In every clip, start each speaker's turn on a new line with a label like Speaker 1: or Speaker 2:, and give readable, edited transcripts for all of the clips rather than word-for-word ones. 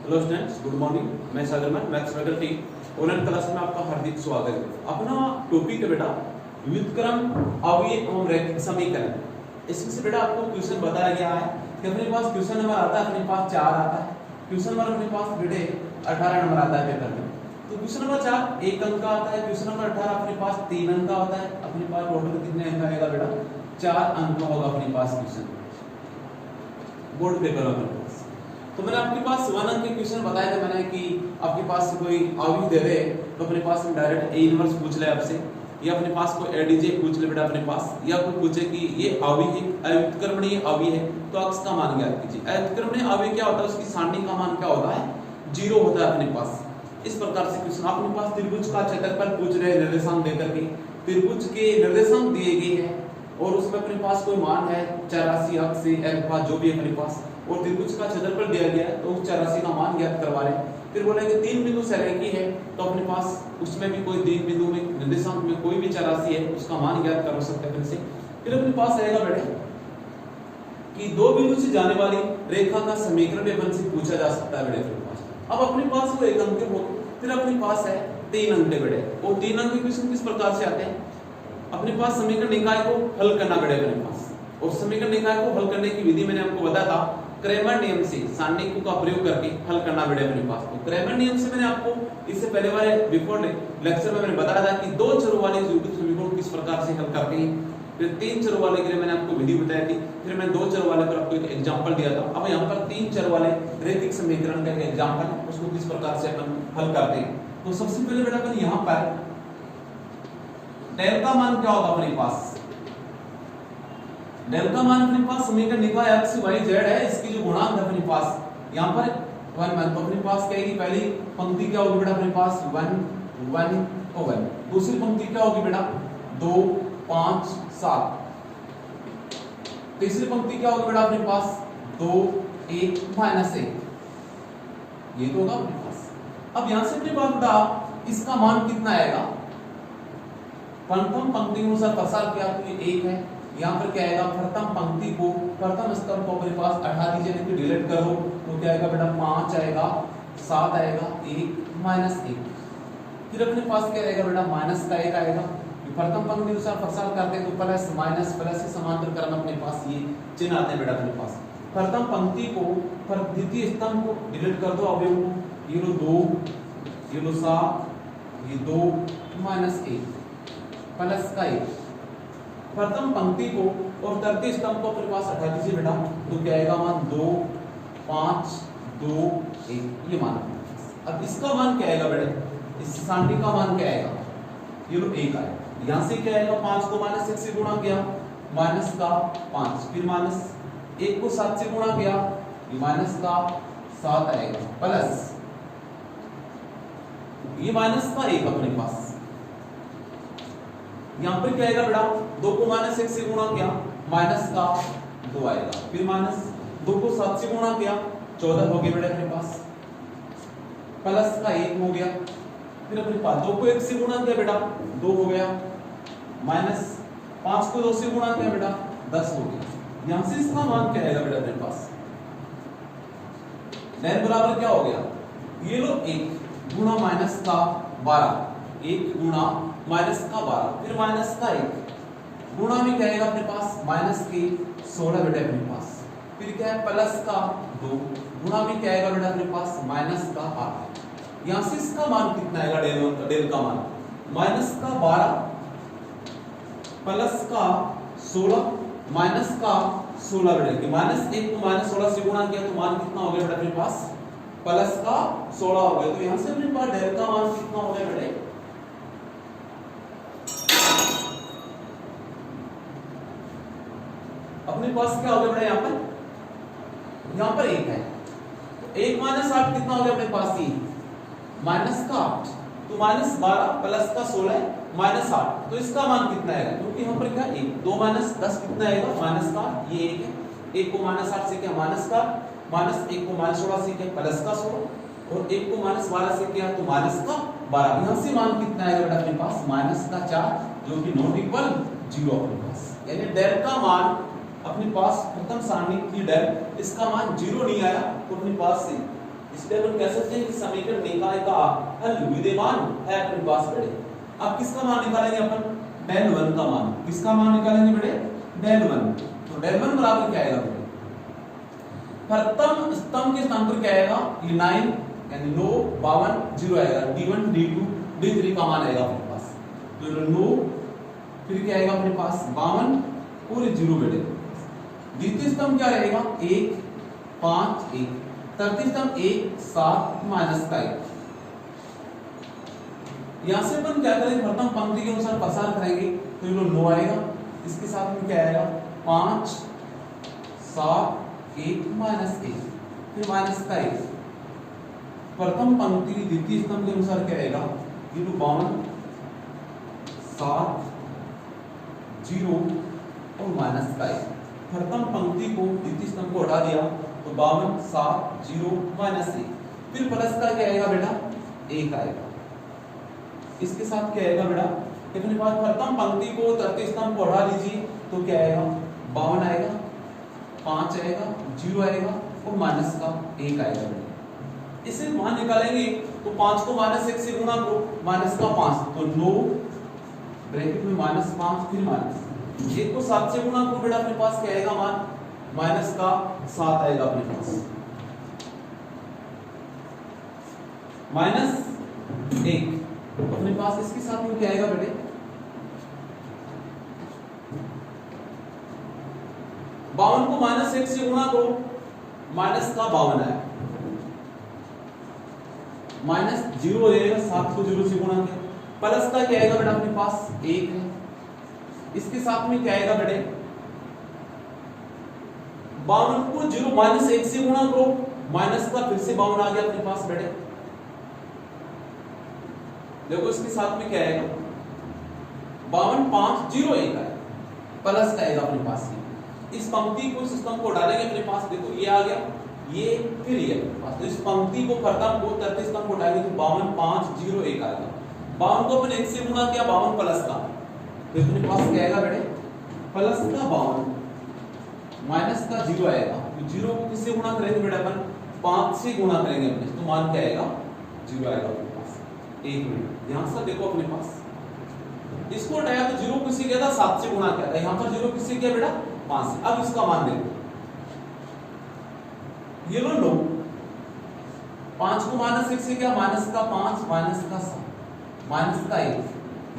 Speaker 1: Hello students, good morning. मैं सागरमन maths faculty online class में आपका हार्दिक स्वागत है। अपना टॉपिक है बेटा व्युत्क्रम अवयव एवं रैखिक समीकरण। इसमें से बेटा आपको क्वेश्चन बताया गया है कि अपने पास क्वेश्चन नंबर आता है, अपने पास 4 आता है। क्वेश्चन नंबर अपने पास बेटे 18 नंबर आता है पेपर में। तो क्वेश्चन नंबर 4 1 अंक का आता है, क्वेश्चन नंबर 18 अपने पास 3 अंक का होता है। अपने पास टोटल कितने अंक आएगा बेटा? 4 अंक का होगा अपने पास क्वेश्चन बोर्ड पेपर में। तो मैंने आपके पास 1 अंक के क्वेश्चन बताया था मैंने कि आपके पास से कोई अवयव दे दे तो अपने पास में डायरेक्ट ए इनवर्स पूछ ले आपसे, या अपने पास कोई एडीजे पूछ ले बेटा अपने पास, या कोई पूछे कि ये अवयव है अव्युत्क्रमणीय अवयव है तो अक्ष का मान ज्ञात कीजिए। अव्युत्क्रमणीय अवयव क्या होता है? उसकी सारणी का मान क्या होता है? 0 होता है अपने पास। इस प्रकार से क्वेश्चन अपने पास त्रिभुज का क्षेत्रफल पूछ रहे निर्देशांक देकर के, त्रिभुज के निर्देशांक दिए गए हैं और उसमें अपने पास कोई मान है 84 अक्ष से अल्फा जो भी है अपने पास, और त्रिभुज का क्षेत्रफल दिया गया है तो उस 84 का मान ज्ञात करवा रहे हैं। फिर बोलेंगे 3 बिंदु से रेखी है तो अपने पास उसमें भी कोई 3 बिंदु में निर्देशांक में कोई भी 84 है उसका मान ज्ञात कर सकते हैं। फिर अपने पास आएगा बेटे कि 2 बिंदु से जाने वाली रेखा का समीकरण भी अपन से पूछा जा सकता है बेटे अपने पास। अब अपने पास वो 1 अंक के हो, फिर अपने पास है 3 अंक के बेटे, और 3 अंक के क्वेश्चन किस प्रकार से आते हैं? अपने पास समीकरण निकाय को हल करना बेटे अपने पास, और समीकरण निकाय को हल करने की विधि मैंने आपको बताया था क्रेमर नियम से, सारणिक का प्रयोग करके हल करना बेटे अपने पास। तो क्रेमर नियम से मैंने आपको इससे पहले वाले बिफोर लेक्चर में मैंने बताया था कि 2 चरों वाले द्विघात समीकरण किस प्रकार से हल करते हैं। फिर 3 चरों वाले के लिए मैंने आपको विधि बताई थी, फिर मैंने 2 चरों वाले पर आपको एक एग्जांपल दिया था। अब यहाँ पर 3 चर वाले रैखिक समीकरण का एक एग्जांपल है, उसको किस प्रकार से अपन हल करते हैं। तो सबसे पहले बेटा अपन यहाँ पर डेल का मान क्या होगा अपने पास? डेल का मान अपने पास समीकरण निकाय x y z है, इसकी जो गुणांक है अपने पास यहाँ पर 1 1 तो अपने पास क्या है? पहली पंक्ति क्या होगी बेटा अपने पास 1 1 और 1, दूसरी पंक्ति क्या होगी बेटा 2 5 7, तीसरी पंक्ति क्या होगी बेटा अपने पास 2 1 -1, ये तो होगा अपने पास। अब यहां से अपने पास बेटा इसका मान कितना आएगा? प्रथम पंक्ति के अनुसार प्रसार किया तो ये 1 है, यहाँ पर क्या आएगा? प्रथम पंक्ति को प्रथम स्तंभ को अपने पास हटा दीजिए, नहीं तो डिलीट कर दो तो क्या आएगा बेटा 5 आएगा 7 आएगा 1 -1। फिर अपने पास क्या रहेगा बेटा माइनस का 1 आएगा। प्रथम पंक्ति के अनुसार प्रसार करते हैं तो प्लस माइनस प्लस के समांतर क्रम अपने पास ये चिन्ह आते हैं बेटा अपने पास। प्रथम पंक्ति को द्वितीय स्तंभ को डिलीट कर दो अवयव को, ये लो 2 ये लो 7 ये 2 -1 प्लस का 1। प्रथम पंक्ति को और तृतीय स्तंभ को अपने पास हटा दीजिए बेटा तो क्या आएगा मान 2 5 2 1 ये मान। अब इसका मान क्या आएगा बेटे? इस सारणी का मान क्या आएगा? ये लो 1 आएगा। यहां से क्या आएगा? 5 को -1 से गुणा किया माइनस का 5, फिर माइनस 1 को 7 से गुणा किया ये माइनस का 7 आएगा, प्लस ये माइनस का 1 अपने पास। यहाँ पर क्या आएगा बेटा 2 को -1 से गुणा किया माइनस का 2 आएगा, फिर माइनस 2 को 7 से गुणा किया 14 हो गया बेटा अपने पास, प्लस का 1 हो गया। फिर अपने पास 2 को 1 से गुणा किया बेटा 2 हो गया, माइनस 5 को 2 से गुणा किया बेटा 10 हो गया। यहाँ से इसका मान क्या आएगा बेटा अपने पास? डेल बराबर क्या हो गया? ये लो 1 गुणा माइनस का 12, 1 गुणा माइनस का 12, फिर माइनस का 1 गुणा में क्या आएगा अपने पास? माइनस के 16 बेटा अपने पास, फिर क्या है प्लस का 2 गुणा में क्या आएगा बेटा अपने पास? माइनस का 8। यहां से इसका मान कितना आएगा? डेल का मान माइनस का 12 प्लस का 16 माइनस का 16 बेटा कि -1 को -16 से गुणा किया तो मान कितना हो गया बेटा अपने पास? प्लस का 16 हो गया। तो यहां से अपने पास डेल का मान कितना हो गया बेटे? अपने पास क्या हो गया बेटा? यहाँ पर 1 है तो 1 -8 कितना हो गया अपने पास? ये माइनस का 8, तो -12 प्लस का 16 -8, तो इसका मान कितना आएगा? क्योंकि यहाँ पर क्या 1 2 -10 कितना आएगा? माइनस का ये 1 है, 1 को -8 से क्या माइनस का, -1 को -16 से क्या प्लस का 16, और 1 को -12 से क्या तो माइनस का 12। यहाँ से मान कितना आएगा बेटा अपने पास? माइनस का 4 जो कि नॉट इक्वल 0 अपने पास। यानी डेल का मान अपने पास प्रथम सारणी की डेल इसका मान 0 नहीं आया तो अपने पास से इसलिए अपन कह सकते हैं कि समीकरण निकाय का हल विद्यमान है अपने पास बेटे। अब किसका मान निकालेंगे अपन? डेल 1 का मान। किसका मान निकालेंगे बेटे? डेल 1। तो डेल 1 बराबर क्या आएगा बेटे? प्रथम स्तंभ के स्थान पर क्या आएगा? ये 9 यानी 9 52 0 आएगा। d1 d2 d3 का मान आएगा अपने पास। तो 9 फिर क्या आएगा अपने पास? 52 पूरे 0 बेटे। द्वितीय स्तंभ क्या रहेगा? 1 5 1। तृतीय स्तंभ 1 7 माइनस का 1। यहां से अपन क्या करेंगे? प्रथम पंक्ति के अनुसार प्रसार करेंगे तो ये 9 आएगा। इसके साथ में क्या आएगा? 5 7 1 माइनस 1 फिर माइनस का 1। प्रथम पंक्ति द्वितीय स्तंभ के अनुसार क्या आएगा? ये 52 7 0 और माइनस का 1। प्रथम पंक्ति को द्वितीय स्तंभ को हटा दिया तो 52 7 0 माइनस 1 फिर प्लस का क्या आएगा बेटा? 1 आएगा। इसके साथ क्या आएगा बेटा? अपने पास प्रथम पंक्ति को तृतीय स्तंभ को हटा दीजिए तो क्या आएगा? 52 आएगा 5 आएगा 0 आएगा और माइनस का 1 आएगा बेटा। इसे मान निकालेंगे तो 5 को -1 से गुणा करो, माइनस का 5 तो 9 ब्रैकेट में -5 फिर माइनस 1 को 7 से गुणा करो बेटा, अपने पास क्या आएगा मान? माइनस का 7 आएगा अपने पास। -1 अपने पास इसके साथ में क्या आएगा बेटे? 52 को -1 से गुणा करो, माइनस का 52 आएगा। माइनस 0 हो जाएगा, 7 को 0 से गुणा किया। प्लस का क्या आएगा बेटा? अपने पास 1 है। इसके साथ में क्या आएगा बेटे? 52 को 0 -1 से गुणा करो, माइनस का फिर से 52 आ गया अपने पास बेटे। देखो इसके साथ में क्या आएगा? 52 5 0 1 आएगा। प्लस का आएगा अपने पास। इस पंक्ति को सिस्टम को डालेंगे अपने पास। देखो ये आ गया, ये फिर ये अपने पास। तो इस पंक्ति को प्रथम को तृतीय स्तंभ को डालेंगे तो 52 5 0 1 आएगा। 52 को अपन 1 से गुणा किया, 52 प्लस का, तो अपने पास क्या आएगा बेटे? प्लस का 52 माइनस का 0 आएगा। तो 0 को किससे गुणा करेंगे बेटा? अपन 5 से गुणा करेंगे अपने, तो मान क्या आएगा? 0 आएगा अपने पास। 1 मिनट ध्यान से देखो अपने पास। इसको हटाया तो 0 किससे किया था? 7 से गुणा किया था। यहां पर 0 किससे किया बेटा? 5 से। अब इसका मान देखो, ये लो 9, 5 को -1 से किया, माइनस का 5 माइनस का 7 माइनस का 1,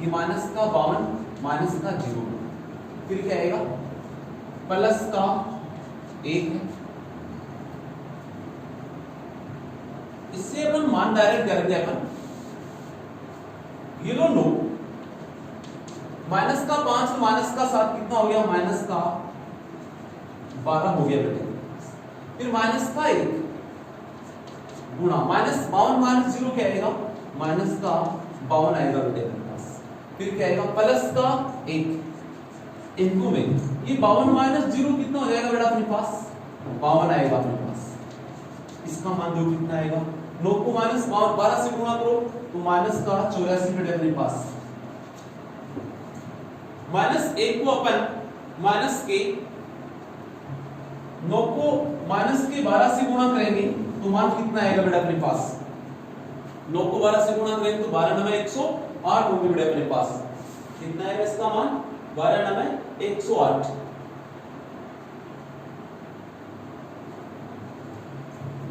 Speaker 1: ये माइनस का 52 माइनस का 0 फिर क्या आएगा? प्लस का 1 है। इससे अपन मान डायरेक्ट करेंगे अपन। ये लो 9, माइनस का 5 माइनस का 7 कितना हो गया? माइनस का 12 हो गया बेटे। फिर माइनस का 1 गुणा -52 माइनस 0 क्या आएगा? माइनस का 52 आएगा बेटे अपने पास। फिर क्या आएगा? प्लस का 1 इनको में ये 52 माइनस 0 कितना हो जाएगा बेटा अपने पास? 52 आएगा अपने पास। इसका मान जो कितना आएगा? 9 को -12 से गुणा करो तो माइनस का 84 बेटे अपने पास। -1 को अपन माइनस के 9 को माइनस के 12 से गुणा करेंगे तो मान कितना आएगा बेटा अपने पास? 9 को 12 से गुणा करेंगे तो 12 9 108 होंगे बेटा अपने पास। कितना आएगा इसका मान? 12 9 108।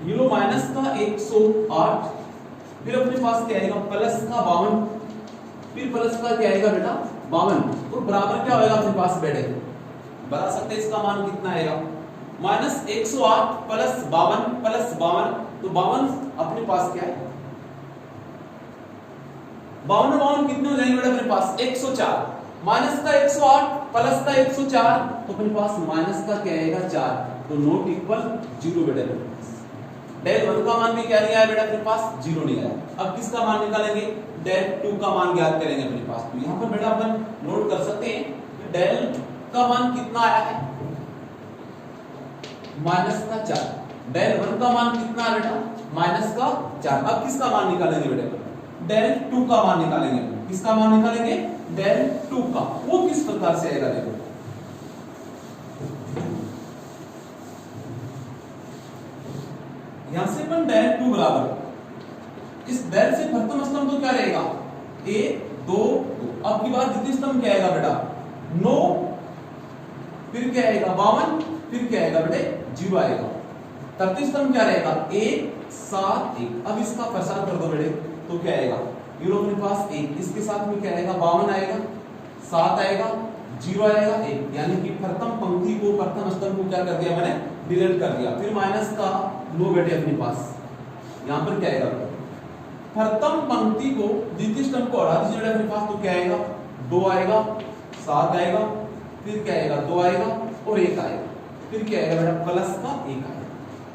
Speaker 1: ये लो माइनस का 108 फिर अपने पास क्या आएगा? प्लस का 52 फिर प्लस का क्या आएगा बेटा? 52 तो बराबर क्या होगा अपने पास बेटे? बता सकते हैं इसका मान कितना आएगा? -108 प्लस 52 तो 52 अपने पास क्या है? 52 कितने हो जाएंगे बेटा अपने पास? 104। माइनस का 108 प्लस का 104 तो अपने पास माइनस का क्या आएगा? 4। तो नॉट इक्वल 0 बेटा अपने पास। डेल 1 का मान भी क्या नहीं आया बेटा अपने पास? 0 नहीं आया। अब किसका मान निकालेंगे? डेल 2 का मान ज्ञात करेंगे अपने पास। तो यहां पर बेटा अपन नोट कर सकते हैं कि डेल का मान कितना आया है? माइनस का 4। डेल 1 का मान कितना है बेटा? माइनस का 4। अब किसका मान निकालेंगे बेटा? डेल 2 का मान निकालेंगे। किसका मान निकालेंगे? डेल 2 का। वो किस प्रकार से आएगा देखो। यहां से अपन डेल 2 बराबर इस डेल से प्रथम स्तंभ तो क्या रहेगा 1 2 2। अब की बार द्वितीय स्तंभ क्या आएगा बेटा 9, फिर क्या आएगा 52, फिर क्या आएगा बेटे 0 आएगा। तृतीय स्तंभ क्या रहेगा 1 7 1। अब इसका प्रसार कर दो बेटे तो क्या आएगा ये लोग अपने पास 1, इसके साथ में क्या आएगा 52 आएगा, 7 आएगा, 0 आएगा 1। यानी कि प्रथम पंक्ति को प्रथम स्तंभ को क्या कर दिया मैंने डिलीट कर दिया। फिर माइनस का 9 बेटे अपने पास यहां पर क्या आएगा प्रथम पंक्ति को द्वितीय स्तंभ को हटा दीजिए अपने पास तो क्या आएगा 2 आएगा, 7 आएगा, फिर क्या आएगा 2 आएगा और 1 आएगा, फिर क्या आएगा बेटा प्लस का 1 आएगा।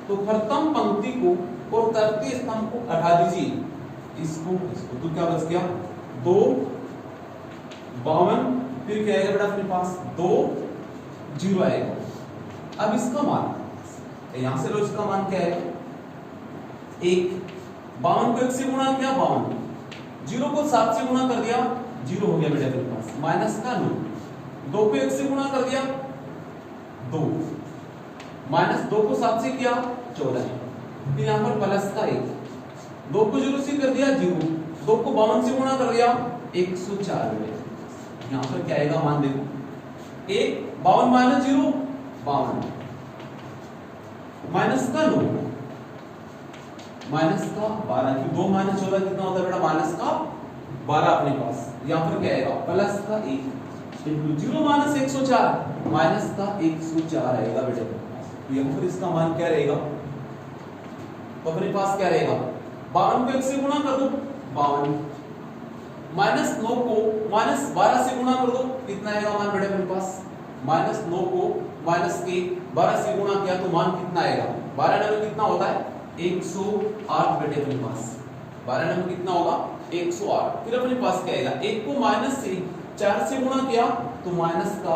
Speaker 1: तो प्रथम पंक्ति को और तृतीय स्तंभ को हटा दीजिए इसको तो क्या बच गया 2 52, फिर क्या आएगा बेटा अपने पास 2 0 आएगा। अब इसका मान यहां से लो, इसका मान क्या है 1। 52 को 1 से गुणा किया 52, 0 को 7 से गुणा कर दिया 0 हो गया बेटा अपने पास माइनस का 9। 2 को 1 से गुणा कर दिया 2, माइनस 2 को 7 से किया 14, फिर यहां पर प्लस का 1। 2 को 0 से कर दिया 0, 2 को 52 से गुणा कर दिया 104 में। यहां पर क्या आएगा मान देखो 1 52 माइनस 0 52, माइनस का 9 माइनस का 12, कि 2 माइनस 14 कितना होता है बेटा माइनस का 12 अपने पास। यहां पर क्या आएगा प्लस का 1 इंटू 0 माइनस 104 माइनस का 104 आएगा बेटे। तो यहां पर इसका मान क्या रहेगा तो अपने पास क्या रहेगा 52 को 1 से गुणा कर दो 52, माइनस 9 को माइनस 12 से गुणा कर दो कितना आएगा मान बेटे अपने पास माइनस 9 को माइनस के 12 से गुणा किया तो मान कितना आएगा 12 नंबर कितना होता है 108 बेटे अपने पास 12 नंबर कितना होगा 108। फिर अपने पास क्या आएगा 1 को माइनस से 4 से गुणा किया तो माइनस का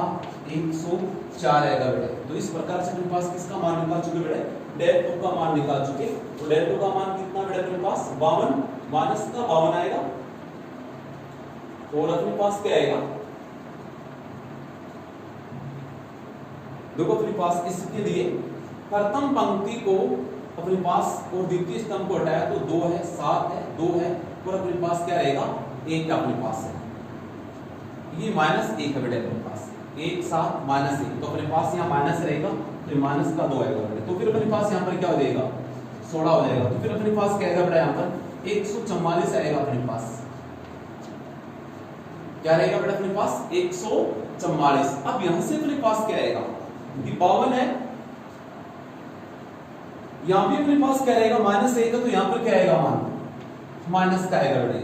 Speaker 1: 104 आएगा बेटे। तो इस प्रकार से अपने पास किसका मान निकाल चुके बेटे डेल 2 का मान निकाल चुके। तो डेल 2 का मान कितना बेटा अपने पास 52, माइनस का 52 आएगा और अपने पास क्या आएगा देखो अपने पास इसके लिए प्रथम पंक्ति को अपने पास और द्वितीय स्तंभ को हटाया तो 2 है 7 है 2 है और अपने पास क्या रहेगा 1 अपने पास है, ये माइनस 1 है बेटा अपने पास 1 7 माइनस 1 तो अपने पास यहाँ माइनस रहेगा, फिर माइनस का 2 आएगा बेटा। तो फिर अपने पास यहाँ पर क्या हो जाएगा 16 हो जाएगा। तो फिर अपने पास क्या आएगा बेटा यहाँ पर 144 आएगा अपने पास, क्या रहेगा बेटा अपने पास 144। अब यहां से अपने पास क्या आएगा 52 है, यहां भी अपने पास क्या रहेगा माइनस 1 है तो यहां पर क्या आएगा मान माइनस का आएगा बेटा,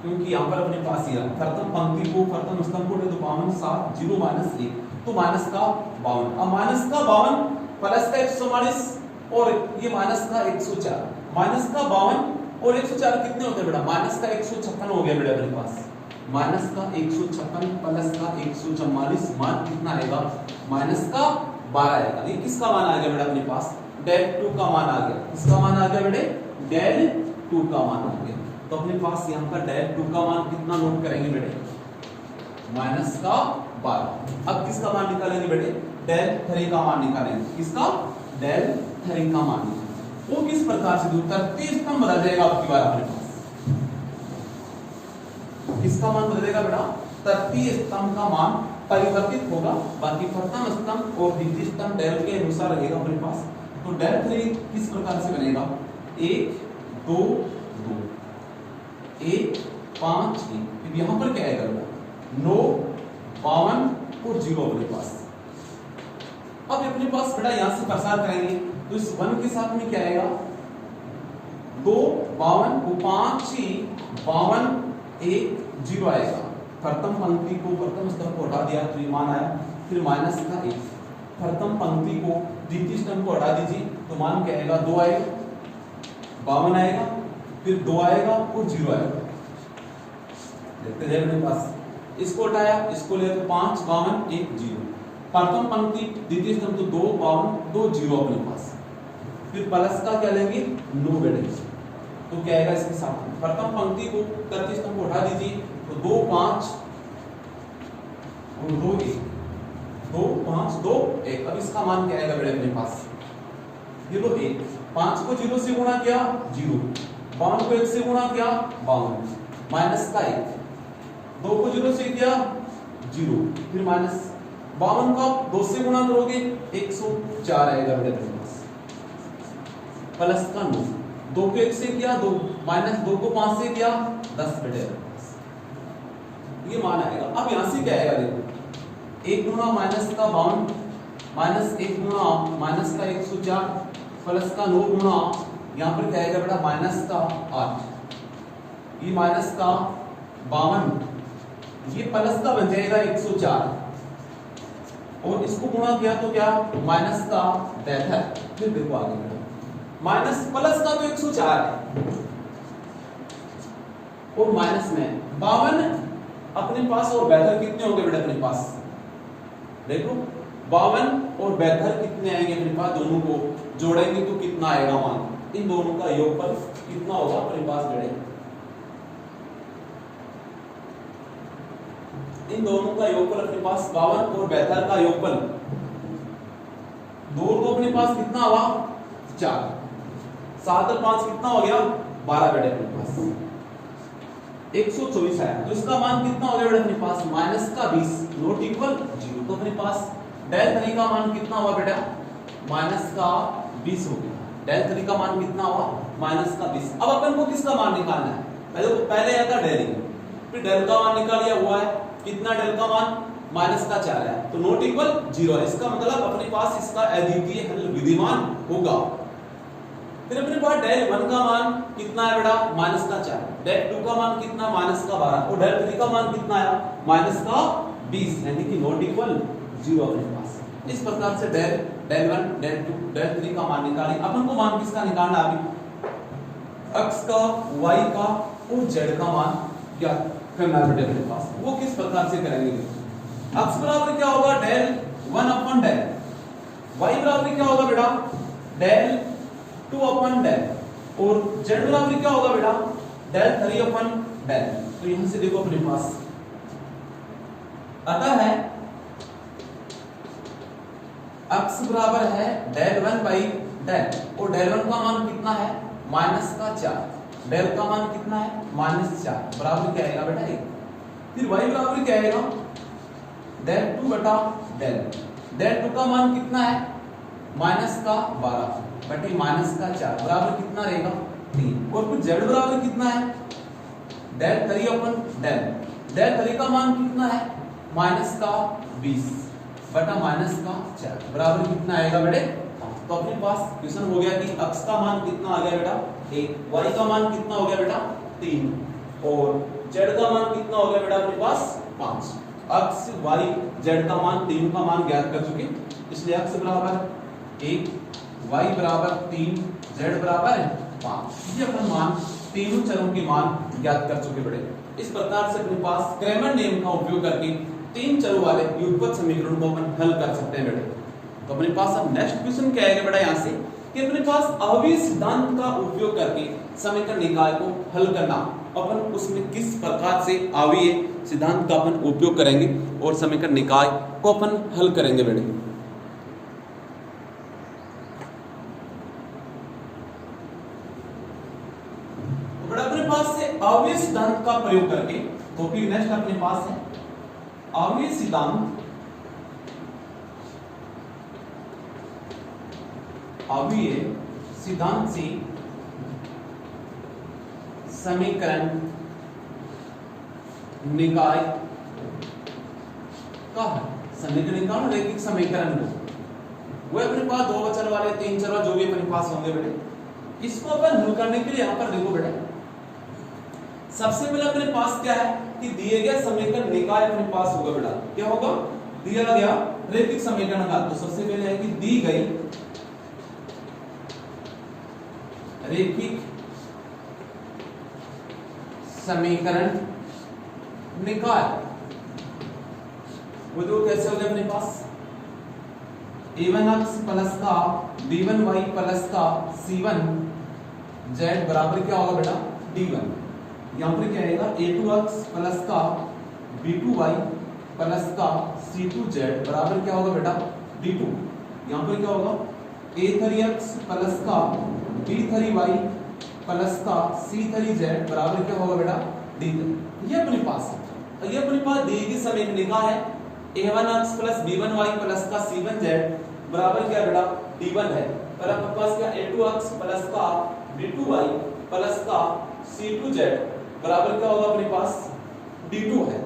Speaker 1: क्योंकि यहां पर अपने पास ये प्रथम पंक्ति को प्रथम स्तंभ को तो 52 7 0 माइनस 1 तो माइनस का 52। अब माइनस का 52 प्लस का 144 और ये माइनस का 104, माइनस का 52 और 104 कितने होते हैं बेटा माइनस का 156 हो गया बेटा अपने पास माइनस का 156 प्लस का 144 मान कितना आएगा माइनस का 12 आएगा। ये किसका मान आ गया बेटा अपने पास डेल 2 का मान आ गया। किसका मान आ गया बेटे डेल 2 का मान आ गया। तो अपने पास यहाँ पर डेल 2 का मान कितना नोट करेंगे बेटे माइनस का 12। अब किसका मान निकालेंगे बेटे डेल 3 का मान निकालेंगे। किसका डेल 3 का मान वो किस प्रकार से तृतीय स्तंभ बदल जाएगा आपकी बार अपने पास किसका मान बदलेगा बेटा तृतीय स्तंभ का मान परिवर्तित होगा, बाकी प्रथम स्तंभ और द्वितीय स्तंभ डेल के अनुसार रहेगा अपने पास। तो डेल 3 किस प्रकार से बनेगा 1 2 2 1 5 1 फिर यहां पर क्या आएगा बेटा 9 52 और 0 अपने पास। अब अपने पास बेटा यहां से प्रसार करेंगे तो इस 1 के साथ में क्या आएगा 2 52 को 5 52 1 0 आएगा। प्रथम पंक्ति को प्रथम स्तंभ को हटा दिया तो ये मान आया, फिर माइनस का 1 प्रथम पंक्ति को द्वितीय स्तंभ को हटा दीजिए तो मान क्या आएगा 2 आएगा 52 आएगा फिर 2 आएगा और 0 आएगा। देखते जाए अपने पास इसको हटाया इसको ले तो 5 52 1 0 प्रथम पंक्ति द्वितीय स्तंभ तो 2 52 2 0 अपने पास, फिर प्लस का क्या लेंगे 9 बेटे तो क्या आएगा इसके साथ में प्रथम पंक्ति को तृतीय स्तंभ को हटा दीजिए तो 2 5 और 2 1 2 5 2 1। अब इसका मान क्या आएगा बेटे अपने पास ये लो 1 5 को 0 से गुणा किया 0, 52 को 1 से गुणा किया 52, माइनस का 1, 2 को 0 से किया 0, फिर माइनस 52 का 2 से गुणा करोगे 104 आएगा बेटा मेरे पास, प्लस का 9, 2 को 1 से किया 2, माइनस 2 को 5 से किया 10 बेटे, ये मान आएगा। अब यहां से क्या आएगा देखो, 1 गुणा माइनस का 52 माइनस 1 गुणा माइनस का 104 प्लस का 9 गुणा यहाँ पर क्या आएगा बेटा माइनस का 8, ये माइनस का 52, ये प्लस का बन जाएगा 104 और इसको गुणा किया तो क्या माइनस का 73। फिर देखो आगे बेटा माइनस प्लस का तो 104 है और माइनस में 52 अपने पास और 72 कितने होंगे बेटा अपने पास, देखो 52 और 72 कितने आएंगे अपने पास, दोनों को जोड़ेंगे तो कितना आएगा मान, इन दोनों का योगफल कितना होगा अपने पास बेटे, इन दोनों का योगफल अपने पास 52 और 72 का योगफल, दो तो अपने पास कितना हुआ 4, 7 और 5 कितना हो गया 12 बेटे अपने पास 124 है, तो इसका मान कितना हो गया बेटा अपने पास माइनस का 20 नॉट इक्वल 0, तो अपने पास डेल 3 का मान कितना हुआ बेटा माइनस का 20 हो गया, डेल 3 का मान कितना हुआ माइनस का 20। अब अपन को किसका मान निकालना है, पहले आया था डेल, फिर डेल का मान निकाल लिया हुआ है, कितना डेल का मान माइनस का 4 है, तो नॉट इक्वल 0 है, इसका मतलब अपने पास इसका अद्वितीय हल विद्यमान होगा। फिर अपने पास डेल 1 का मान कितना है बेटा माइनस का 4, डेल 2 का मान कितना माइनस का 12 और डेल 3 का मान कितना आया माइनस का 20, यानी कि नॉट इक्वल 0 अपने पास। इस प्रकार से डेल 1 डेल 2 डेल 3 का मान निकालें। अपन को मान किसका निकालना है अभी, x का y का और z का मान क्या करना है बेटे अपने पास, वो किस प्रकार से करेंगे। x बराबर क्या होगा डेल 1 अपन डेल, y बराबर क्या होगा बेटा डेल 2 अपन डेल और z बराबर क्या होगा बेटा डेल 3 अपन डेल। तो यहां से देखो अपने पास अतः है x बराबर है डेल 1 बाई डेल और डेल 1 का मान कितना है माइनस का 4, डेल का मान कितना है माइनस 4 बराबर क्या आएगा बेटा 1। फिर y बराबर क्या आएगा डेल 2 बटा डेल, डेल 2 का मान कितना है माइनस का 12 बटे माइनस का 4 बराबर कितना रहेगा 3 और फिर z बराबर कितना है डेल 3 अपन डेल, डेल 3 का मान कितना है माइनस का 20 बटा माइनस का 4 बराबर कितना आएगा बेटे। तो अपने पास क्वेश्चन हो गया कि x का मान कितना आ गया बेटा 1, y का मान कितना हो गया बेटा 3 और z का मान कितना हो गया बेटा अपने पास 5। x y z का मान तीनों का मान ज्ञात कर चुके, इसलिए x बराबर 1 y बराबर 3 z बराबर 5, ये अपन मान तीनों चरों के मान ज्ञात कर चुके बेटे। इस प्रकार से अपने पास क्रैमर नियम का उपयोग करके 3 चरों वाले युगपत समीकरण को अपन हल कर सकते हैं बेटे। तो अपने पास अब नेक्स्ट क्वेश्चन क्या आएगा बेटा यहाँ से कि अपने पास अवयव सिद्धांत का उपयोग करके समीकरण निकाय को हल करना, अपन उसमें किस प्रकार से अवयव सिद्धांत का अपन उपयोग करेंगे और समीकरण निकाय को अपन हल करेंगे बेटे। तो बेटा अपने पास से अवयव सिद्धांत का प्रयोग करके तो फिर नेक्स्ट अपने पास है अवयव सिद्धांत, अवयव सिद्धांत से समीकरण निकाय का है, समीकरण निकाय रैखिक समीकरण को वो अपने पास 2 चर वाले 3 चर जो भी अपने पास होंगे बेटे, इसको अपन हल करने के लिए यहां पर देखो बेटे सबसे पहले अपने पास क्या है कि दिए गए समीकरण निकाय अपने पास होगा बेटा, क्या होगा दिया गया रैखिक समीकरण का। तो सबसे पहले है कि दी गई रैखिक समीकरण निकाय, वो तो कैसे हो गया अपने पास a1x प्लस का b1y प्लस का c1z बराबर क्या होगा बेटा d1। यहाँ पर क्या आएगा a2x प्लस का b2y प्लस का c2z बराबर क्या होगा बेटा d2। यहाँ पर क्या होगा a3x प्लस का b3y प्लस का c3z बराबर क्या होगा बेटा d3। ये अपने पास दी गई समीकरण है a1x प्लस b1y प्लस का c1z बराबर क्या बेटा d1 है। और अपने पास क्या a2x प्लस का b2y प्लस का c2z बराबर क्या होगा अपने पास d2 है।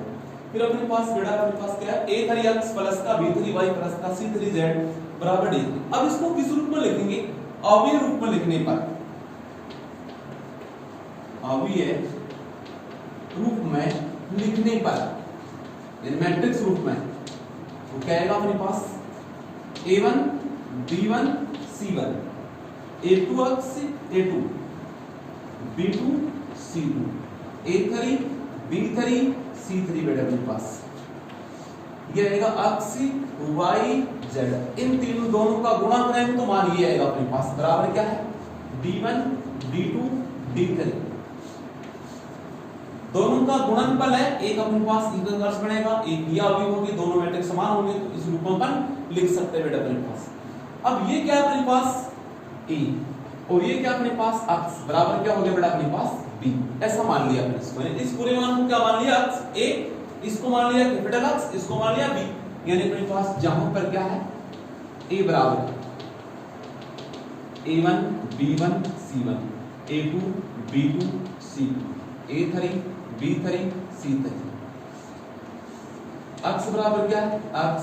Speaker 1: फिर अपने पास बेटा क्या है a3x प्लस का b3y प्लस का c3z बराबर d3। अब इसको किस रूप में लिखेंगे? अवयव रूप में लिखने पर, अवयव रूप में लिखने पर मैट्रिक्स रूप में तो क्या आएगा अपने पास a1 b1 c1 a2x a2 b2 c2 a3 b3 c3 बेटा अपने पास ये आएगा x y z। इन तीनों दोनों का गुणा करेंगे तो मान ये आएगा अपने पास बराबर क्या है d1 d2 d3। दोनों का गुणनफल है, एक अपने पास इनवर्स बनेगा, एक ये अवयव होंगे, दोनों मैट्रिक्स समान होंगे, तो इस रूप में अपन लिख सकते हैं बेटा अपने पास। अब ये क्या है अपने पास a और ये क्या अपने पास x बराबर क्या हो गया बेटा अपने पास b। ऐसा मान लिया अपने इसको, इस पूरे मान को क्या मान लिया x a, इसको मान लिया कैपिटल X, इसको मान लिया b। यानी अपने पास जहां पर क्या है a बराबर a1 b1 c1 a2 b2 c2 a3 b3 c3 x बराबर क्या है x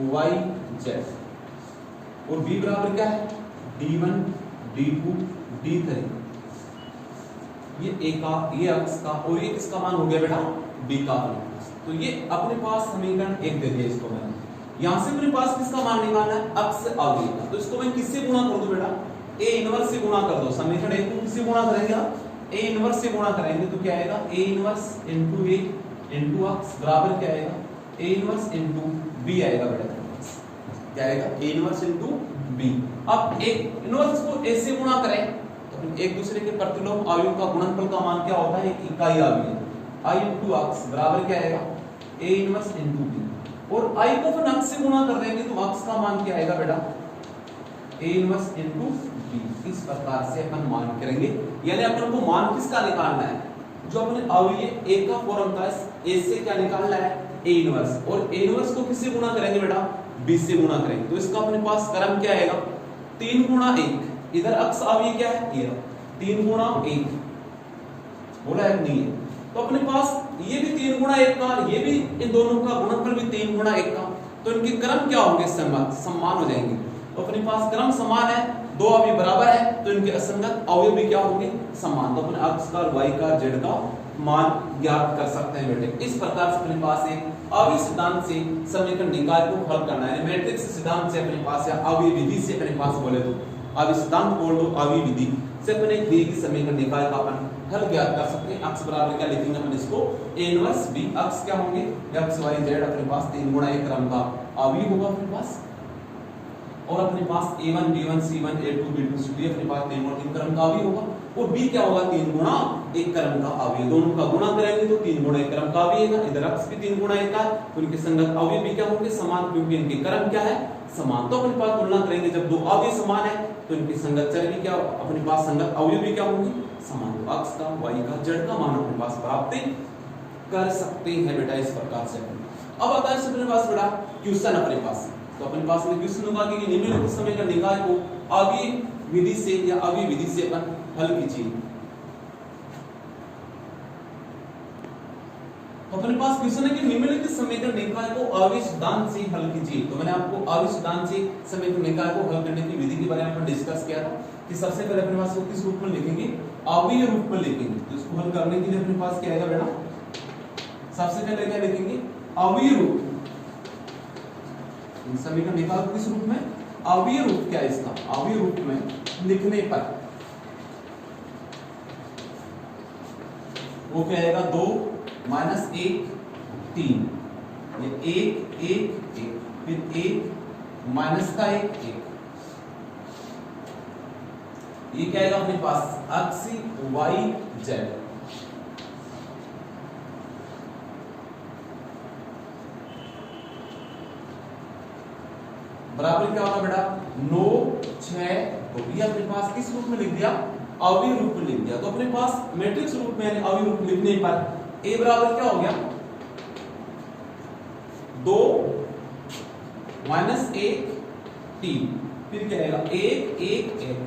Speaker 1: y z और b बराबर क्या है d1 d2 d3। ये a का, ये x का और ये किसका मान हो गया बेटा b का। तो ये अपने पास समीकरण 1 दे दिया इसको मैंने। यहां से मेरे पास किसका मान निकालना है x अवयव का, तो इसको मैं किससे गुणा कर दूं बेटा a इनवर्स से गुणा कर दो। समीकरण 1 को किससे गुणा करेंगे आप a इनवर्स से गुणा करेंगे तो क्या आएगा a inverse into a into x बराबर क्या आएगा a इनवर्स इनटू b आएगा बेटा। क्या आएगा a इनवर्स इनटू b। अब एक इनवर्स को a से गुणा करें तो एक दूसरे के प्रतिलोम अवयव का गुणनफल का मान क्या होता है एक इकाई अवयव i इनटू x बराबर क्या आएगा a इनवर्स इनटू b। और i को फिर x से गुणा कर देंगे तो x का मान क्या आएगा बेटा a इनवर्स इनटू b। इस प्रकार से अपन मान करेंगे, यानी अपन को मान किसका निकालना है जो अपने अवयव a का फॉर्म था a से क्या निकालना है a इनवर्स, और a इनवर्स को किससे गुणा करेंगे बेटा b से गुणा करेंगे। तो इसका अपने पास क्रम क्या आएगा 3 गुणा 1। इधर x अवयव क्या है ये 3 गुणा 1 बोला है नहीं है, तो अपने पास ये भी 3 गुणा 1 का, ये भी इन दोनों का गुणनफल भी 3 गुणा 1 का, तो इनके क्रम क्या होंगे समान हो जाएंगे। तो अपने पास क्रम समान है, दो अवयव बराबर है तो इनके असंगत अवयव भी क्या होंगे समान। तो अपने x का y का z का मान ज्ञात कर सकते हैं बेटे। इस प्रकार से अपने पास एक अवयव सिद्धांत से समीकरण निकाय को हल करना है। मैट्रिक्स सिद्धांत से अपने पास या अवयव विधि से अपने पास बोले तो अवयव सिद्धांत बोल दो अवयव विधि से अपने दी गई समीकरण निकाय का अपन हल ज्ञात कर सकते हैं। x बराबर क्या लिखेंगे अपन इसको a इनवर्स b। x क्या होंगे x y z अपने पास 3 गुणा 1 क्रम का अवयव होगा अपने पास, और अपने पास a1 b1 c1 a2 b2 c3 अपने पास 3 गुणा 3 क्रम का अवयव होगा, और b क्या होगा 3 गुणा 1 क्रम का अवयव। दोनों का गुणा करेंगे तो 3 गुणा 1 क्रम का अवयव है। इधर x भी 3 गुणा 1 का, तो इनके संगत अवयव भी क्या होंगे समान, क्योंकि इनके क्रम क्या है समान। तो अपने पास तुलना करेंगे जब दो अवयव समान है तो इनके संगत चर भी क्या अपने पास संगत अवयव भी क्या होंगे समान। तो x का y का z का मान अपने पास प्राप्त कर सकते हैं बेटा इस प्रकार से। अब आता है अपने पास बेटा क्वेश्चन अपने पास, तो अपने पास में क्वेश्चन होगा कि निम्नलिखित समीकरण निकाय को अवयव विधि से या अवयव विधि से अपन हल कीजिए। तो अपने पास क्वेश्चन है कि निम्नलिखित समीकरण निकाय को अवयव सिद्धांत से हल कीजिए। तो मैंने आपको अवयव सिद्धांत से समीकरण निकाय को हल करने की विधि के बारे में अपन डिस्कस किया था कि सबसे पहले अपने पास को किस रूप में लिखेंगे अवयव रूप में लिखेंगे। तो इसको हल करने के लिए अपने पास क्या आएगा बेटा सबसे पहले क्या लिखेंगे अवयव रूप। समीकरण निकाल किस रूप में अवयव रूप क्या है इसका अवयव रूप में लिखने पर वो क्या आएगा 2 माइनस 1 3 ये 1 1 1 फिर 1 माइनस का 1 1 ये क्या आएगा अपने पास x y z बराबर क्या होगा बेटा 9 6 तो भी अपने पास किस रूप में लिख दिया, अवयव रूप में लिख दिया। तो अपने पास मैट्रिक्स रूप में यानी अवयव रूप लिखने पर a बराबर क्या हो गया 2 माइनस 1 3, फिर क्या आएगा 1 1 1,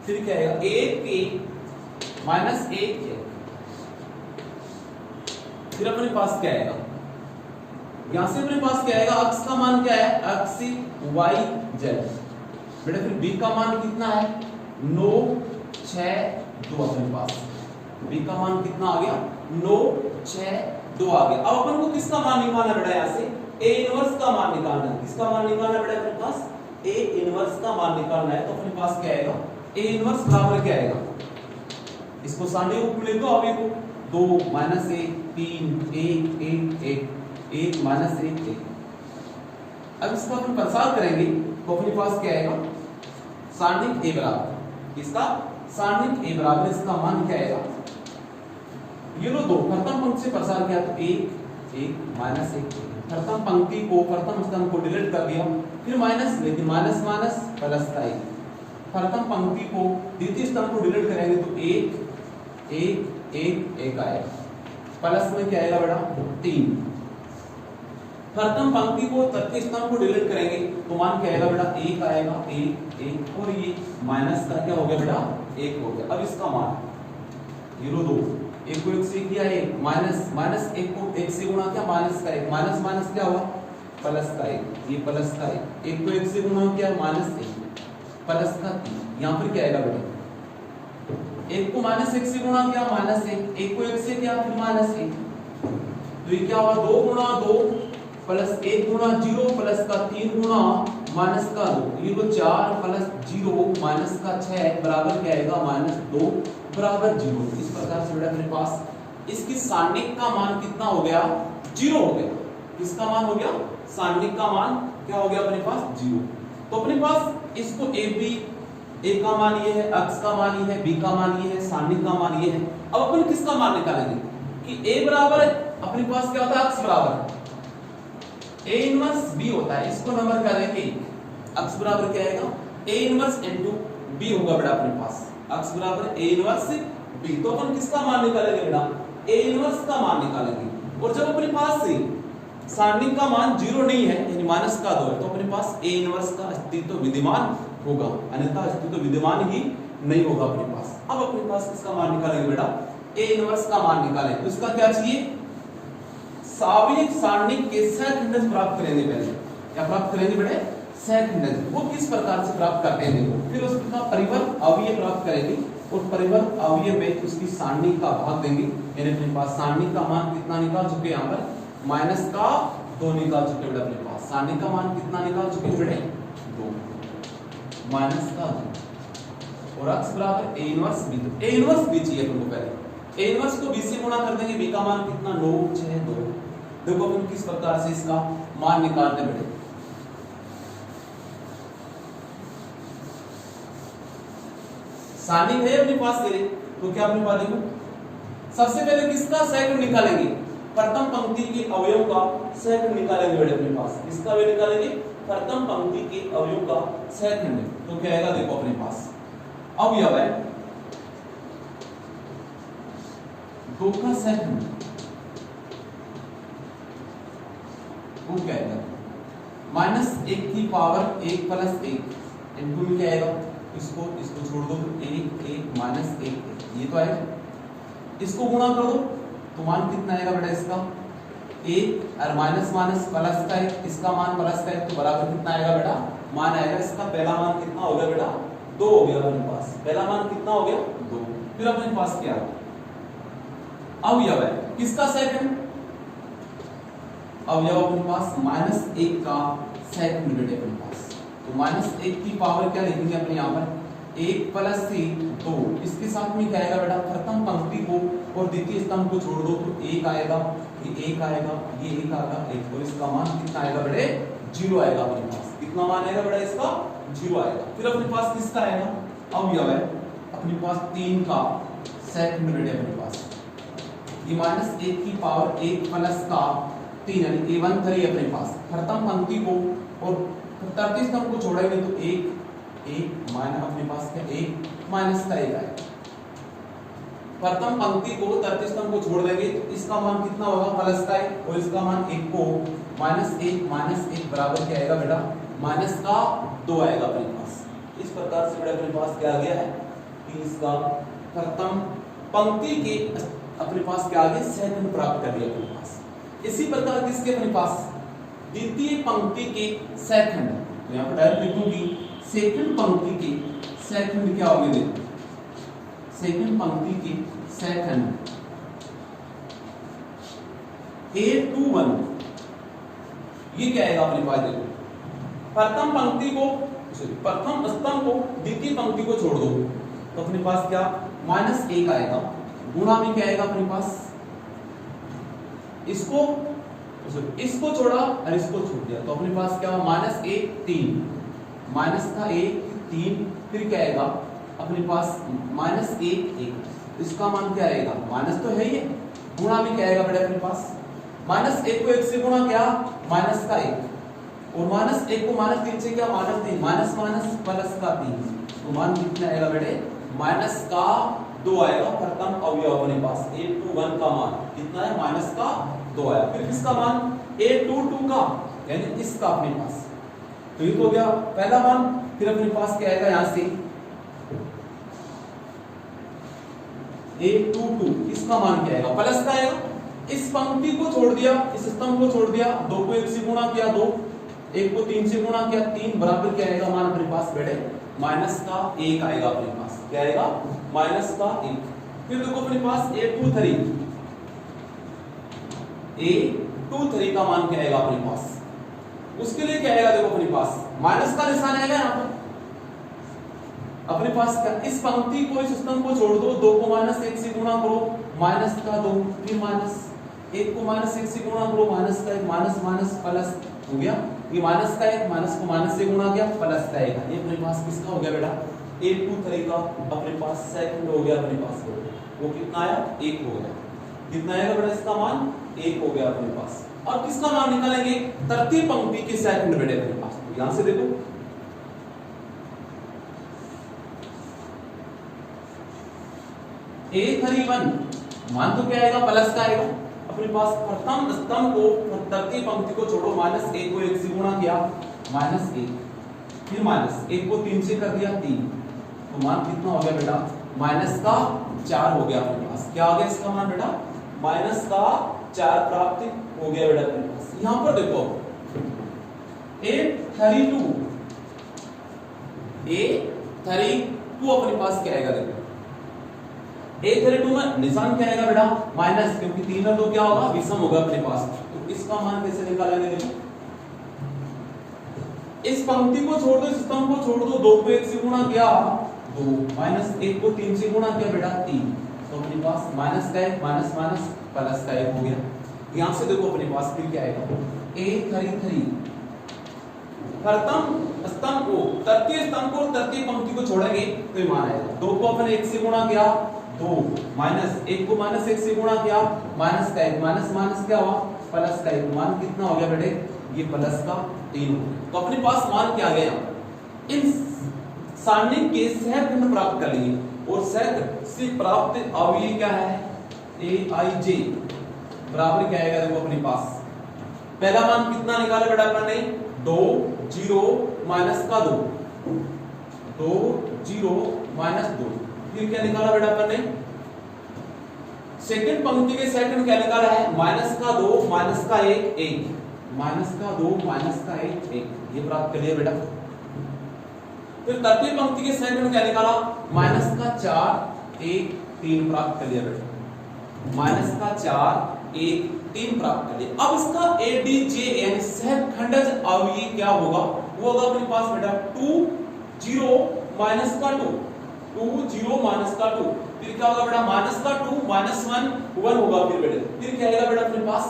Speaker 1: फिर क्या आएगा 1 1 माइनस 1 1, फिर अपने पास क्या आएगा, यहां से अपने पास क्या आएगा, अक्ष का मान क्या है, अक्ष y z बेटा। फिर b का मान कितना है 9 6 2, अपने पास b का मान कितना आ गया 9 6 2 आ गया। अब अपन को किसका मान निकालना बेटा, यहां से a इनवर्स का मान निकालना है। किसका मान निकालना बेटा, अपने पास a इनवर्स का मान निकालना है। तो अपने पास क्या आएगा, a इनवर्स बराबर क्या आएगा, इसको सारणी रूप में लिख दो अभी को 2 माइनस 1 3 1 1 1 1 माइनस 1 1। अब इसको अपन प्रसार करेंगे तो अपने पास क्या आएगा, सारणिक a बराबर, इसका सारणिक a बराबर इसका मान क्या आएगा, ये लो 2 प्रथम पंक्ति से प्रसार किया तो 1 1 माइनस 1 प्रथम पंक्ति को प्रथम स्तंभ को डिलीट कर दिया, फिर माइनस, लेकिन माइनस माइनस प्लस का 1, प्रथम पंक्ति को द्वितीय स्तंभ को डिलीट करेंगे तो 1 1 1 1 आएगा, प्लस में क्या आएगा बेटा 3, प्रथम पंक्ति को तृतीय स्तंभ को डिलीट करेंगे तो मान क्या आएगा बेटा 1 आएगा 1 1, और ये माइनस का क्या हो गया बेटा 1 हो गया। अब इसका मान 0 2, 1 को 1 से किया 1, माइनस माइनस 1 को 1 से गुणा किया माइनस का 1, माइनस माइनस क्या हुआ प्लस का 1, ये प्लस का 1, 1 को 1 से गुणा किया माइनस 1 प्लस का 3, यहाँ पर क्या आएगा बेटा 1 को माइनस 1 से गुणा किया माइनस 1, 1 को 1 से किया फिर माइनस 1, तो ये क्या हुआ 2 गुणा 2 प्लस 1 गुणा 0 प्लस का 3 गुणा माइनस का 2, ये 4 प्लस 0 माइनस का 6 बराबर क्या आएगा माइनस 2 बराबर 0। इस प्रकार से बेटा मेरे पास इसकी सारणिक का मान कितना हो गया 0 हो गया। किसका मान हो गया, सारणिक का मान क्या हो गया अपने पास 0। तो अपने पास इसको a का मान ये है, x का मान ये है, b का मान ये है, सारणिक का मान ये है। अब अपन किसका मान निकालेंगे कि a बराबर अपने पास क्या होता है x बराबर a इनवर्स b होता है, इसको नंबर क्या देंगे x बराबर क्या आएगा a इनवर्स इनटू b होगा बेटा अपने पास, x बराबर a इनवर्स b। तो अपन किसका मान निकालेंगे बेटा a इनवर्स का मान निकालेंगे। और जब अपने पास से सारणिक का मान 0 नहीं है यानी माइनस का 2 है तो अपने पास a इनवर्स का अस्तित्व विद्यमान होगा, अन्यथा अस्तित्व विद्यमान ही नहीं होगा अपने पास। अब अपने पास किसका मान निकालेंगे बेटा a इनवर्स का मान निकालेंगे। तो इसका क्या चाहिए, सारणिक सारणिक के सहखंडज प्राप्त करेंगे। पहले क्या प्राप्त करेंगे बेटे सहखंडज, वो किस प्रकार से प्राप्त करते हैं देखो। फिर उसका परिवर्त अवयव प्राप्त करेंगे और परिवर्त अवयव में उसकी सारणी का भाग देंगे, यानी अपने पास सारणी का मान कितना निकाल चुके यहाँ पर माइनस का 2 निकाल चुके बेटा अपने पास। सारणी का मान कितना निकाल चुके बेटे 2 माइनस का 2 और x बराबर a इनवर्स b। तो a इनवर्स b चाहिए अपन को, पहले a इनवर्स को b से गुणा कर देंगे, b का मान कितना 9 6 2। देखो अपन किस प्रकार से इसका मान निकालते बेटे। सारणी है अपने पास के लिए तो क्या अपने पास देखो सबसे पहले किसका सहखंड निकालेंगे, प्रथम पंक्ति के अवयव का सहखंड निकालेंगे बेटे अपने पास। किसका अवयव निकालेंगे, प्रथम पंक्ति के अवयव का सहखंड। तो क्या आएगा देखो अपने पास अवयव है 2 का सहखंड, वो क्या आएगा माइनस 1 की पावर 1 प्लस 1 इनटू में क्या आएगा, इसको छोड़ दो तो 1 1 माइनस 1 ये तो आएगा, इसको गुणा कर दो तो मान कितना आएगा बेटा इसका 1 और माइनस माइनस प्लस का 1, इसका मान प्लस का 1 तो बराबर कितना आएगा बेटा मान आएगा इसका पहला मान कितना हो गया बेटा 2 हो गया अपने पास, पहला मान कितना हो गया 2। फिर अपने पास क्या अवयव है किसका सेकंड, अवयव अपने पास माइनस 1 का सेकंड बेटे अपने पास। तो माइनस 1 की पावर क्या लिखेंगे अपने यहाँ पर 1 प्लस 2, इसके साथ में क्या आएगा बेटा प्रथम पंक्ति को और द्वितीय स्तंभ को छोड़ दो तो 1 आएगा, ये 1 आएगा, ये 1 आएगा 1, और इसका मान कितना आएगा बेटे 0 आएगा अपने पास। कितना मान आएगा बेटा इसका 0 आएगा। फिर अपने पास किसका आएगा अवयव है अपने पास 3 का सेकंड बेटे अपने पास, ये माइनस 1 की पावर 1 प्लस का 3 यानी A1 3 अपने पास। प्रथम पंक्ति को और तृतीय स्तंभ को छोड़ेंगे तो 1 एक माइनस अपने पास क्या एक माइनस का एक आएगा। प्रथम पंक्ति को तृतीय स्तंभ को छोड़ देंगे तो इसका मान कितना होगा प्लस का एक और इसका मान एक को माइनस एक बराबर क्या आएगा बेटा माइनस का 2 आएगा अपने पास। इस प्रकार से बेटा अपने पास क्या आ गया है कि इसका प्रथम पंक्ति के अपने पास क्या आ गया सेकंड प्राप्त कर लिया अपने पास। इसी प्रकार किसके अपने पास द्वितीय पंक्ति के सेकंड तो यहाँ पर डायरेक्ट लिखूंगी सेकंड पंक्ति के सेकंड क्या होंगे देखो सेकंड पंक्ति के सेकंड A21 ये क्या आएगा अपने पास देखो प्रथम पंक्ति को प्रथम स्तंभ को द्वितीय पंक्ति को छोड़ दो तो अपने पास क्या -1 आएगा गुणा में क्या आएगा अपने पास इसको छोड़ा और इसको छोड़ दिया तो अपने पास क्या -1 3 माइनस का 1 3 फिर क्या आएगा अपने पास -1 1 इसका मान क्या आएगा माइनस तो है ही गुणा में क्या आएगा बेटा अपने पास -1 को 1 से गुणा क्या माइनस का 1 और -1 को -3 से क्या -3 माइनस माइनस प्लस का 3 तो मान कितना आएगा बेटे माइनस का 2 आएगा प्रथम अवयव अपने पास A21 का मान कितना है माइनस का 2 आया। फिर किसका मान A22 का यानी इसका अपने पास तो ये तो हो गया पहला मान। फिर अपने पास क्या आएगा यहां से A22 इसका मान क्या आएगा प्लस का आएगा। इस पंक्ति को छोड़ दिया इस स्तंभ को छोड़ दिया 2 को 1 से गुणा किया 2 1 को 3 से गुणा किया 3 बराबर क्या आएगा मान अपने पास बेटे माइनस का 1 आएगा अपने पास क्या आएगा माइनस का 1। फिर देखो अपने पास A23 का मान क्या आएगा अपने पास उसके लिए क्या आएगा देखो अपने पास माइनस का निशान आएगा यहाँ पर अपने पास क्या इस पंक्ति को इस स्तंभ को छोड़ दो 2 को -1 से गुणा करो माइनस का 2 फिर माइनस 1 को -1 से गुणा करो माइनस का 1 माइनस माइनस प्लस हो गया ये माइनस का 1 माइनस को माइनस से गुणा किया प्लस का 1 ये अपने पास किसका हो गया बेटा A23 का अपने पास सेकंड हो गया अपने पास वो कितना आया 1 हो गया कितना आएगा बेटा इसका मान 1 हो गया अपने पास। और किसका मान निकालेंगे तृतीय पंक्ति के सेकंड बेटे अपने पास तो यहां से देखो A31 मान तो क्या आएगा प्लस का आएगा अपने पास प्रथम स्तंभ को तृतीय पंक्ति को छोड़ो -1 को 1 से गुणा किया -1 फिर -1 को 3 से कर दिया 3 तो मान कितना हो गया बेटा माइनस का 4 हो गया अपने पास क्या आ गया इसका मान बेटा माइनस का 4 प्राप्त हो गया बेटा अपने पास। यहां पर देखो A32 अपने पास क्या आएगा देखो A32 में निशान क्या आएगा बेटा माइनस क्योंकि 3 और 2 क्या होगा विषम होगा अपने पास तो इसका मान कैसे निकालेंगे देखो इस पंक्ति को छोड़ दो इस स्तंभ को छोड़ दो 2 को 1 से गुणा किया 2 -1 को 3 से गुणा किया बेटा 3 तो अपने पास माइनस का 1 माइनस माइनस प्लस का 1 हो गया। यहां से देखो अपने पास फिर क्या आएगा A33 प्रथम स्तंभ को तृतीय स्तंभ को तृतीय पंक्ति को छोड़ेंगे तो ये मान आएगा 2 को अपन 1 से गुणा किया 2 -1 को -1 से गुणा किया माइनस का 1 माइनस माइनस क्या हुआ प्लस का 1 मान कितना हो गया बेटे ये प्लस का 3 हो गया। तो अपने पास मान क्या आ गया इन सारणी के सहखंड प्राप्त कर लिए और सहखंड से प्राप्त अवयव क्या है Aij बराबर क्या आएगा देखो अपने पास पहला मान कितना निकाला बेटा अपन ने 2 0 माइनस का 2 2 0 माइनस 2 फिर क्या निकाला बेटा अपन ने सेकंड पंक्ति के सेकंड क्या निकाला है माइनस का 2 माइनस का 1 1 माइनस का 2 माइनस का 1 1 ये प्राप्त कर लिया बेटा। फिर तृतीय पंक्ति के सेकंड क्या निकाला माइनस का 4 1 3 प्राप्त कर लिया बेटा माइनस का 4 1 3 प्राप्त कर लिया। अब इसका ADJ यानी सहखंडज अवयव क्या होगा वो होगा अपने पास बेटा 2 0 माइनस का 2 2 0 माइनस का 2 फिर क्या होगा बेटा माइनस का 2 माइनस 1 1 होगा फिर बेटा फिर क्या आएगा बेटा अपने पास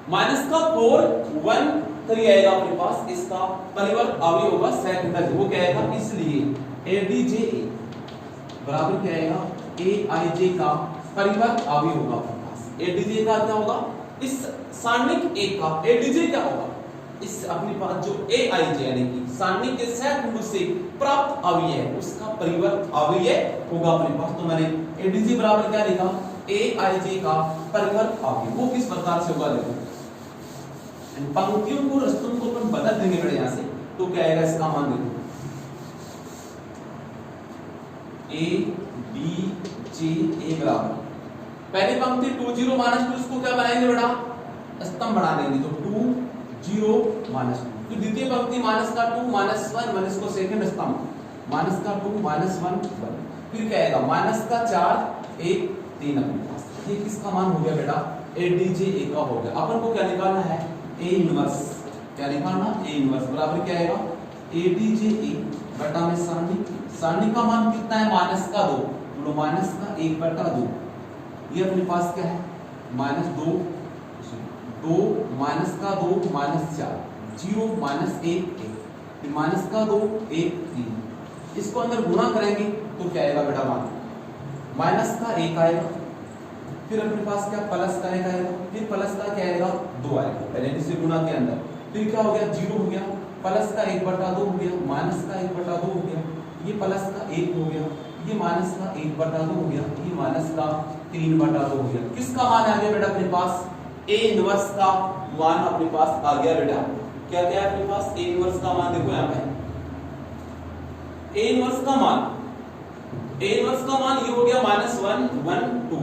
Speaker 1: माइनस का 4 1 3 आएगा अपने पास इसका परिवर्त अवयव होगा सहखंडज वो क्या आएगा इसलिए ADJ बराबर क्या आएगा Aij का परिवर्त अवयव होगा अपने पास ADJ का क्या होगा इस सारणिक एक का ADJ क्या होगा इस अपने पास जो Aij यानी कि सारणी के सहखंडों से प्राप्त अवयव उसका परिवर्त अवयव होगा अपने पास। तो मैंने एडीजी बराबर क्या लिखा, एआईजे का परिवर्त अवयव। वो किस प्रकार से होगा देखो, पंक्तियों को रस्तों को अपन बदल देंगे बेटा यहाँ से, तो क्या आएगा इसका मान देखो, ए डी जे ए बराबर पहली पंक्ति 2 0 -2 इसको क्या बनाएंगे बेटा, स्तंभ बना देंगे। तो 2 0 -2, फिर द्वितीय पंक्ति माइनस का 2 -1 1 इसको सेकंड स्तंभ माइनस का 2 -1 1, फिर क्या आएगा माइनस का 4 1 3 अपने पास। ये किसका मान हो गया बेटा, ए डी जे ए का हो गया। अपन को क्या निकालना है, ए इनवर्स, क्या निकालना, ए इनवर्स बराबर क्या आएगा, ए डी जे ए बटा में सारणी, सारणी का मान कितना है माइनस का 2, तो माइनस का 1/2, ये अपने पास क्या है -2 2 माइनस का 2 -4 0 -1 1, फिर माइनस का 2 1 3, इसको अंदर गुणा करेंगे तो क्या आएगा बेटा मान, माइनस का 1 आएगा, फिर अपने पास क्या प्लस का 1 आएगा, फिर प्लस का क्या आएगा 2 आएगा, पहले इसे गुणा के अंदर, फिर क्या हो गया 0 हो गया, प्लस का 1/2 हो गया, माइनस का 1/2 हो गया, ये प्लस का 1 हो गया, ये माइनस का 1/2 हो गया, ये माइनस का 3/2 हो गया। किसका मान आ गया बेटा अपने पास, ए इनवर्स का मान अपने पास आ गया बेटा। क्या क्या है अपने पास, ए इनवर्स का मान देखो यहाँ पे, ए इनवर्स का मान, ए इनवर्स का मान ये हो गया -1 1 2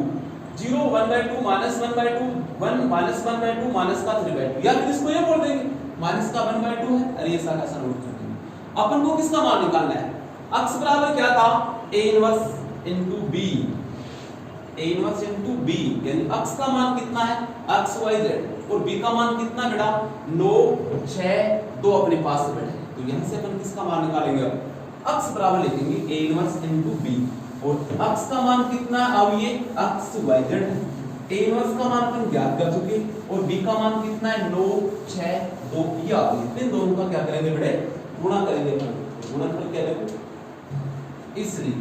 Speaker 1: 0 1/2 -1/2 1 -1/2 माइनस का 3/2, या फिर इसको ये बोल देंगे माइनस का 1/2 है। अरे ऐसा कैसा नोट कर देंगे। अपन को किसका मान निकालना है, अक्स बराबर क्या था, A inverse into B, A inverse into B, यानी अक्स का मान कितना है एक्स वाई जेड, और बी का मान कितना बेटा 9 6 2 अपने पास से बैठे। तो यहां से अपन किसका मान निकालेंगे, अक्स बराबर लिखेंगे ए इनवर्स इनटू बी, और अक्स का मान कितना, अब ये अक्स वाई जेड है, ए इनवर्स का मान अपन ज्ञात कर चुके, और बी का मान कितना है 9 6 2, ये आ गया। इन दोनों का क्या करेंगे बेटे, गुणा करेंगे, गुणनफल क्या देखो इसलिए,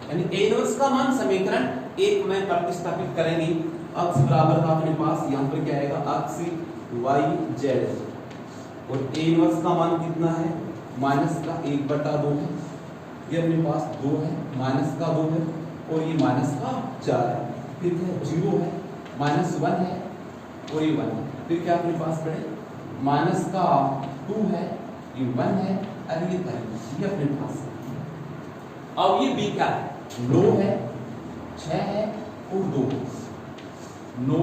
Speaker 1: यानी ए इनवर्स का मान समीकरण 1 में प्रतिस्थापित करेंगे, अक्स बराबर का अपने पास यहाँ पर क्या आएगा, अक्स वाई जेड, और ए इनवर्स का मान कितना है माइनस का 1/2 है, ये अपने पास 2 है, माइनस का 2 है, और ये माइनस का 4 है, फिर क्या 0 है, -1 है, और ये 1 है, फिर क्या अपने पास बढ़े माइनस का 2 है, ये 1 है, और ये 3, ये अपने पास है। अब ये बी क्या है, 9 है 6 है और 2, 9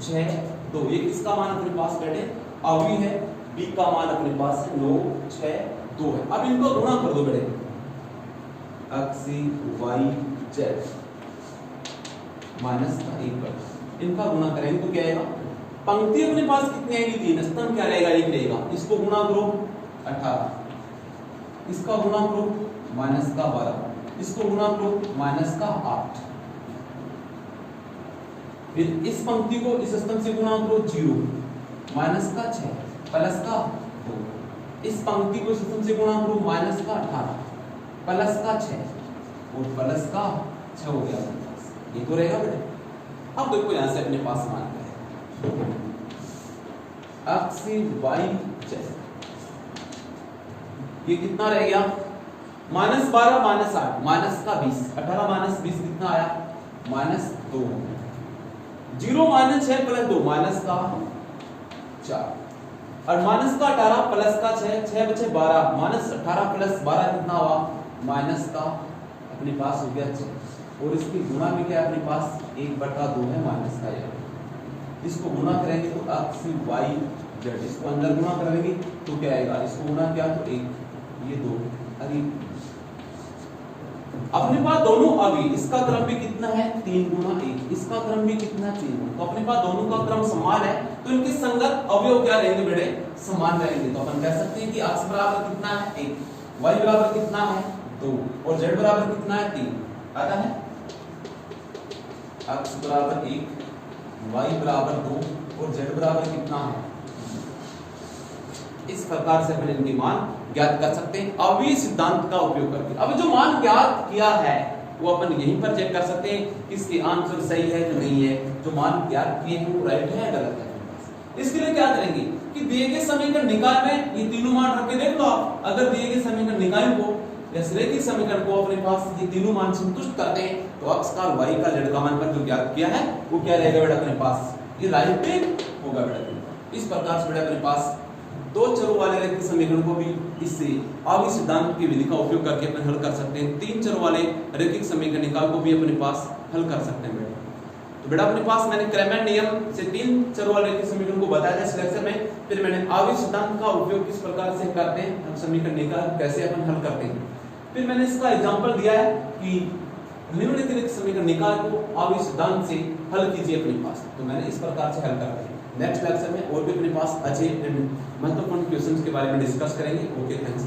Speaker 1: 6 2, ये किसका मान अपने पास बैठे, अभी है, बी का मान अपने पास है 9 6 2 है। अब इनको गुणा कर दो बेटे, एक्स वाई जेड माइनस का 1/2, इनका गुणा करेंगे तो क्या आएगा, पंक्ति अपने पास कितनी आएगी 3, स्तंभ क्या रहेगा 1 रहेगा, इसको गुणा करो 18, इसका गुणा करो माइनस का 12, इसको गुणा करो माइनस का 8, फिर इस पंक्ति को इस स्तंभ से गुणा करो 0 माइनस का 6 प्लस का 2, इस पंक्ति को इस स्तंभ से गुणा करो माइनस का 18 प्लस का 6 और प्लस का 6 हो गया अपने पास, ये तो रहेगा बेटे। अब देखो यहां से अपने पास मान क्या है, एक्स वाई जेड, ये कितना रह गया -12 -8 माइनस का 20, 18 माइनस 20 कितना आया -2, 0 -6 प्लस 2 माइनस का 4, और माइनस का 18 प्लस का 6 6 बचे 12, -18 प्लस 12 कितना हुआ माइनस का अपने पास हो गया 6, और इसकी गुणा में क्या अपने पास 1/2 है माइनस का, यार इसको गुणा करेंगे तो एक्स वाई जेड, इसको अंदर गुणा करेंगे तो क्या आएगा, इसको गुणा किया तो 1 ये 2, अरे अपने पास दोनों अभी, इसका क्रम भी कितना है 3 गुना 1, इसका क्रम भी कितना 3 गुना, तो अपने पास दोनों का क्रम समान है, तो इनके संगत अवयव क्या रहेंगे बेटे, समान रहेंगे। तो अपन कह सकते हैं कि x बराबर कितना है 1, y बराबर कितना है 2, और z बराबर कितना है 3, आता है x बराबर 1, y बराबर 2 और z बराबर कितना है। इस प्रकार से अपन इनके मान ज्ञात कर सकते हैं अवयव सिद्धांत का उपयोग करके। अब जो मान ज्ञात किया है वो अपन यहीं पर चेक कर सकते हैं कि इसके आंसर सही है कि नहीं है, जो मान ज्ञात किए हैं वो राइट है या गलत है। इसके लिए क्या करेंगे, कि दिए गए समीकरण निकाय में ये तीनों मान रख के देख लो आप, अगर दिए गए समीकरण निकाय को या रैखिक समीकरण को अपने पास ये तीनों मान संतुष्ट करते हैं तो x का और y का z का मान पर जो ज्ञात किया है वो क्या रहेगा बेटा अपने पास, ये राइट पे होगा बेटा। इस प्रकार से बेटा अपने पास दो चरों वाले रैखिक समीकरण को भी इससे आवी सिद्धांत की विधि का उपयोग करके अपन हल कर सकते हैं, तीन चरों वाले रैखिक समीकरण निकाल को भी अपने पास हल कर सकते हैं बेटा। तो बेटा अपने पास मैंने क्रैमर नियम से तीन चरों वाले रैखिक समीकरण को बताया था इस लेक्चर में, फिर मैंने आवी सिद्धांत का उपयोग किस प्रकार से करते हैं, हम समीकरण निकाल कैसे अपन हल करते हैं, फिर मैंने इसका एग्जांपल दिया है कि निम्नलिखित समीकरण निकाल को आवी सिद्धांत से हल कीजिए अपने पास, तो मैंने इस प्रकार से हल करते हैं। नेक्स्ट लेक्चर में और भी अपने पास अच्छे एंड महत्वपूर्ण क्वेश्चंस के बारे में डिस्कस करेंगे। Okay, thanks.